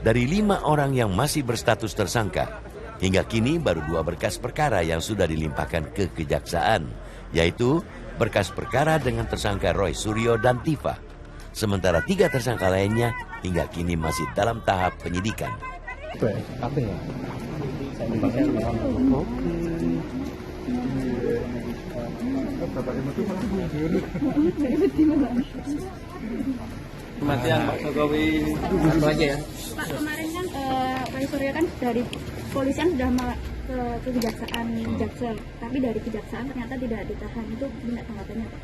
Dari 5 orang yang masih berstatus tersangka, hingga kini baru 2 berkas perkara yang sudah dilimpahkan ke kejaksaan, yaitu berkas perkara dengan tersangka Roy Suryo dan Tifa. Sementara 3 tersangka lainnya hingga kini masih dalam tahap penyidikan. Kematian Pak Jokowi itu aja ya. Pak, kemarin kan Roy Suryo kan dari polisian sudah ke kejaksaan Jaksel, tapi dari kejaksaan ternyata tidak ditahan. Itu gimana tanggapannya, Pak?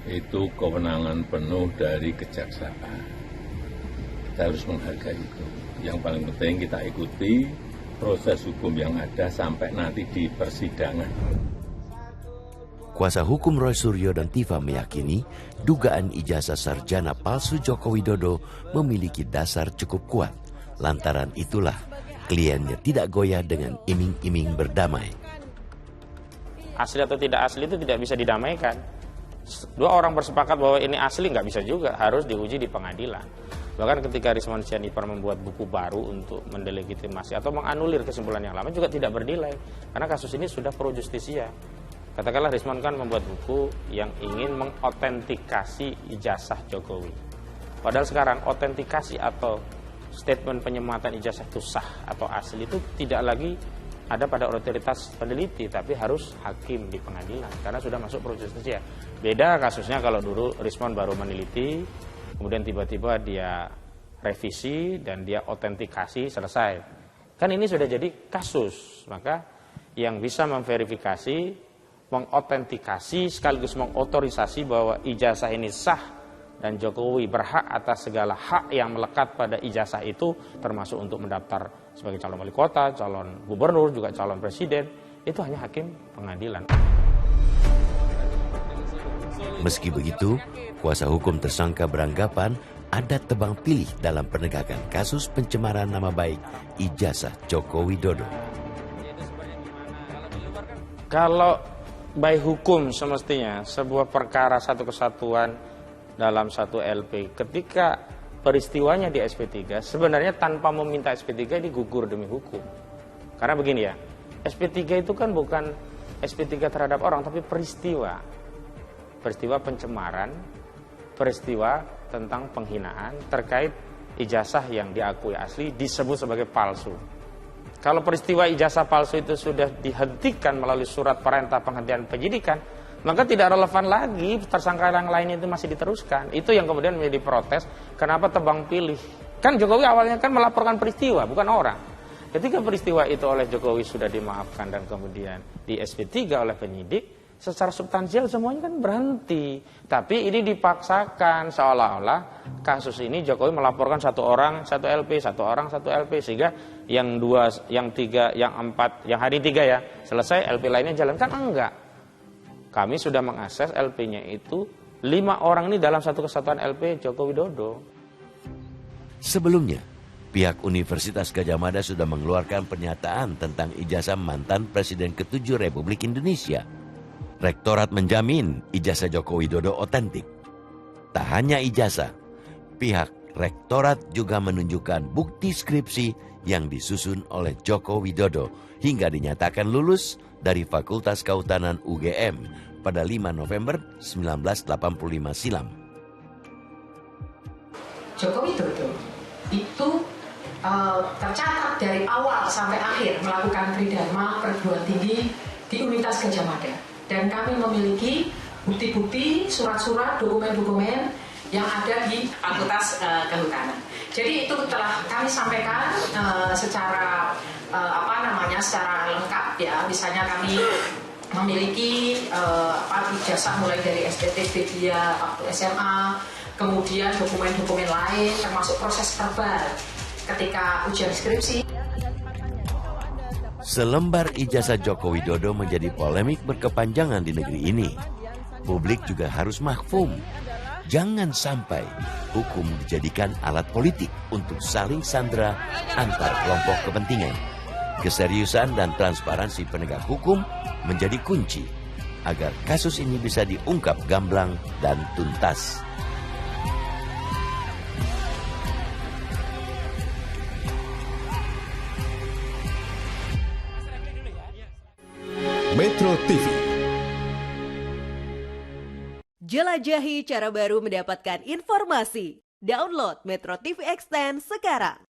Itu kewenangan penuh dari kejaksaan. Kita harus menghargai itu. Yang paling penting kita ikuti proses hukum yang ada sampai nanti di persidangan. Kuasa hukum Roy Suryo dan Tifa meyakini dugaan ijazah sarjana palsu Joko Widodo memiliki dasar cukup kuat. Lantaran itulah kliennya tidak goyah dengan iming-iming berdamai. Asli atau tidak asli itu tidak bisa didamaikan. 2 orang bersepakat bahwa ini asli nggak bisa juga, harus diuji di pengadilan. Bahkan ketika Risman Sianipar membuat buku baru untuk mendelegitimasi atau menganulir kesimpulan yang lama juga tidak bernilai. Karena kasus ini sudah pro justisia. Katakanlah Risman kan membuat buku yang ingin mengautentikasi ijazah Jokowi. Padahal sekarang autentikasi atau statement penyematan ijazah itu sah atau asli itu tidak lagi ada pada otoritas peneliti, tapi harus hakim di pengadilan karena sudah masuk pro justisia. Beda kasusnya kalau dulu Risman baru meneliti, kemudian tiba-tiba dia revisi dan dia autentikasi selesai. Kan ini sudah jadi kasus, maka yang bisa memverifikasi, mengautentikasi sekaligus mengotorisasi bahwa ijazah ini sah dan Jokowi berhak atas segala hak yang melekat pada ijazah itu, termasuk untuk mendaftar sebagai calon wali kota, calon gubernur, juga calon presiden, itu hanya hakim pengadilan. Meski begitu, kuasa hukum tersangka beranggapan ada tebang pilih dalam penegakan kasus pencemaran nama baik ijazah Joko Widodo. Kalau baik hukum semestinya sebuah perkara satu kesatuan dalam satu LP, ketika peristiwanya di SP3 sebenarnya tanpa meminta SP3 digugur demi hukum. Karena begini ya, SP3 itu kan bukan SP3 terhadap orang, tapi peristiwa pencemaran, peristiwa tentang penghinaan terkait ijazah yang diakui asli disebut sebagai palsu. Kalau peristiwa ijazah palsu itu sudah dihentikan melalui surat perintah penghentian penyidikan, maka tidak relevan lagi tersangka yang lain itu masih diteruskan. Itu yang kemudian menjadi protes, kenapa tebang pilih. Kan Jokowi awalnya kan melaporkan peristiwa, bukan orang. Ketika peristiwa itu oleh Jokowi sudah dimaafkan dan kemudian di SP3 oleh penyidik, secara substansial semuanya kan berhenti. Tapi ini dipaksakan seolah-olah kasus ini Jokowi melaporkan 1 orang 1 LP, 1 orang 1 LP, sehingga yang 2, yang 3, yang 4, yang hari 3 ya selesai, LP lainnya jalan. Kan enggak. Kami sudah mengakses LP-nya itu 5 orang ini dalam satu kesatuan LP Joko Widodo. Sebelumnya, pihak Universitas Gadjah Mada sudah mengeluarkan pernyataan tentang ijazah mantan Presiden ke-7 Republik Indonesia. Rektorat menjamin ijazah Joko Widodo otentik. Tak hanya ijazah, pihak Rektorat juga menunjukkan bukti skripsi yang disusun oleh Joko Widodo hingga dinyatakan lulus dari Fakultas Kehutanan UGM pada 5 November 1985 silam. Joko Widodo itu tercatat dari awal sampai akhir melakukan tridharma perguruan tinggi di Universitas Gadjah Mada. Dan kami memiliki bukti-bukti, surat-surat, dokumen-dokumen yang ada di Fakultas Kehutanan. Jadi itu telah kami sampaikan secara secara lengkap ya. Misalnya kami memiliki ijazah mulai dari STT, dia waktu SMA, kemudian dokumen-dokumen lain termasuk proses verbal ketika ujian skripsi. Selembar ijazah Joko Widodo menjadi polemik berkepanjangan di negeri ini. Publik juga harus mahfum. Jangan sampai hukum dijadikan alat politik untuk saling sandera antar kelompok kepentingan. Keseriusan dan transparansi penegak hukum menjadi kunci agar kasus ini bisa diungkap gamblang dan tuntas. Metro TV. Jelajahi cara baru mendapatkan informasi. Download Metro TV Extend sekarang.